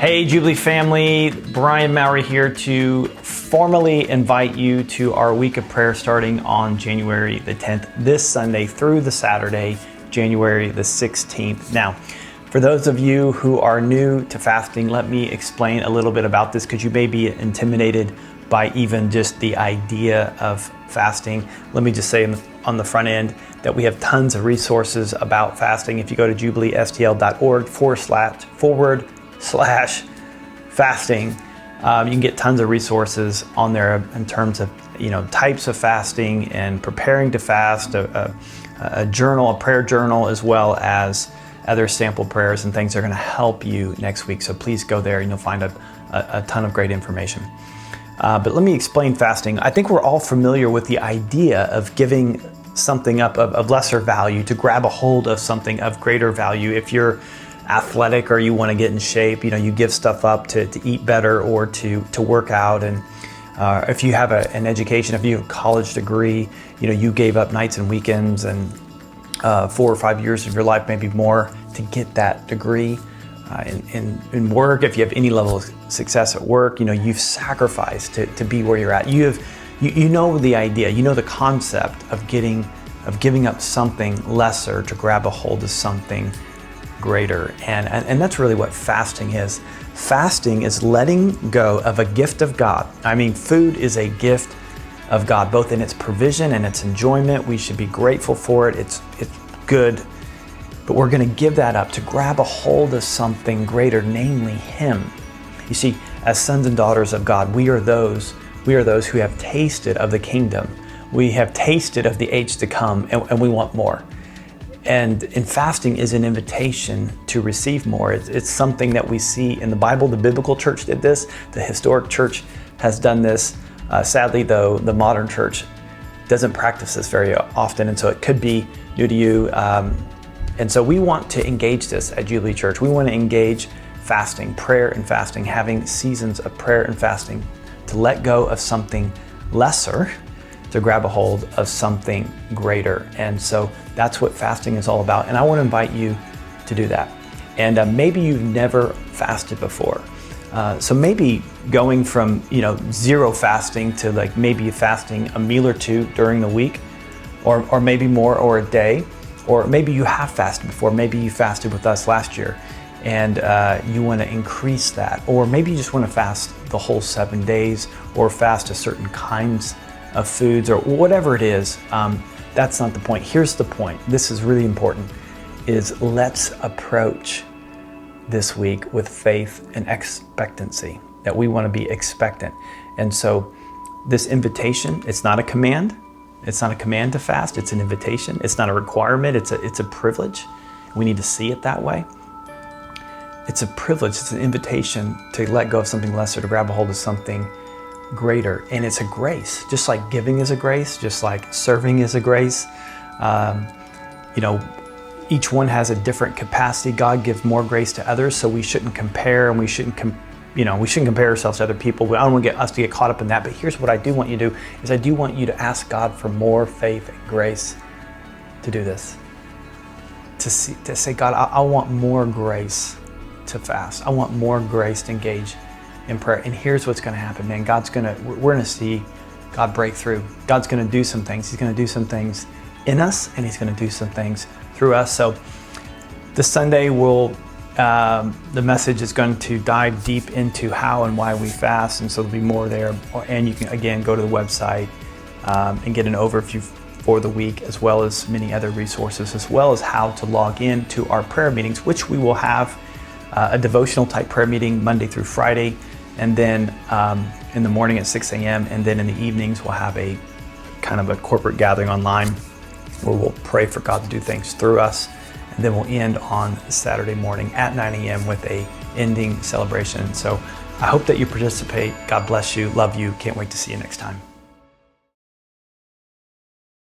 Hey Jubilee family, Brian Mowry here to formally invite you to our week of prayer starting on January the 10th, this Sunday through the Saturday, January the 16th. Now, for those of you who are new to fasting, let me explain a little bit about this because you may be intimidated by even just the idea of fasting. Let me just say on the front end that we have tons of resources about fasting. If you go to jubileestl.org/fasting, you can get tons of resources on there in terms of types of fasting and preparing to fast, a journal, a prayer journal, as well as other sample prayers and things that are going to help you next week. So please go there and you'll find a ton of great information. But let me explain fasting. I think we're all familiar with the idea of giving something up of lesser value to grab a hold of something of greater value. If you're athletic or you want to get in shape, you give stuff up to eat better or to work out. And if you have an education, if you have a college degree, you gave up nights and weekends and 4 or 5 years of your life, maybe more, to get that degree. In work, if you have any level of success at work, you've sacrificed to be where you're at. You know the idea, the concept of giving up something lesser to grab a hold of something greater. And that's really what fasting is. Fasting is letting go of a gift of God. I mean, food is a gift of God, both in its provision and its enjoyment. We should be grateful for it. It's good. But we're going to give that up to grab a hold of something greater, namely Him. You see, as sons and daughters of God, we are those who have tasted of the kingdom. We have tasted of the age to come, and we want more. And fasting is an invitation to receive more. It's something that we see in the Bible. The biblical church did this. The historic church has done this. Sadly, though, the modern church doesn't practice this very often, and so it could be new to you. And so we want to engage this at Jubilee Church. We want to engage fasting, prayer and fasting, having seasons of prayer and fasting to let go of something lesser to grab a hold of something greater. And so that's what fasting is all about. And I want to invite you to do that. And maybe you've never fasted before. So maybe going from zero fasting to maybe fasting a meal or two during the week, or maybe more, or a day. Or maybe you have fasted before. Maybe you fasted with us last year and you want to increase that. Or maybe you just want to fast the whole 7 days, or fast a certain kinds of foods, or whatever it is. That's not the point. Here's the point. This is really important, is let's approach this week with faith and expectancy, that we want to be expectant. And so this invitation, it's not a command. It's not a command to fast, it's an invitation. It's not a requirement, it's a privilege. We need to see it that way. It's a privilege, it's an invitation to let go of something lesser, to grab a hold of something greater. And it's a grace, just like giving is a grace, just like serving is a grace. Each one has a different capacity. God gives more grace to others, so we shouldn't compare, and we shouldn't compare ourselves to other people. I don't want us to get caught up in that. But here's what I do want you to do, is I do want you to ask God for more faith and grace to do this. To say, God, I want more grace to fast. I want more grace to engage in prayer. And here's what's going to happen, man. We're going to see God break through. God's going to do some things. He's going to do some things in us, and He's going to do some things through us. So this Sunday the message is going to dive deep into how and why we fast, and so there'll be more there. And you can, again, go to the website and get an overview for the week, as well as many other resources, as well as how to log in to our prayer meetings, which we will have a devotional type prayer meeting Monday through Friday, and then in the morning at 6 a.m. And then in the evenings, we'll have a kind of a corporate gathering online where we'll pray for God to do things through us. And then we'll end on Saturday morning at 9 a.m. with a ending celebration. So I hope that you participate. God bless you. Love you. Can't wait to see you next time.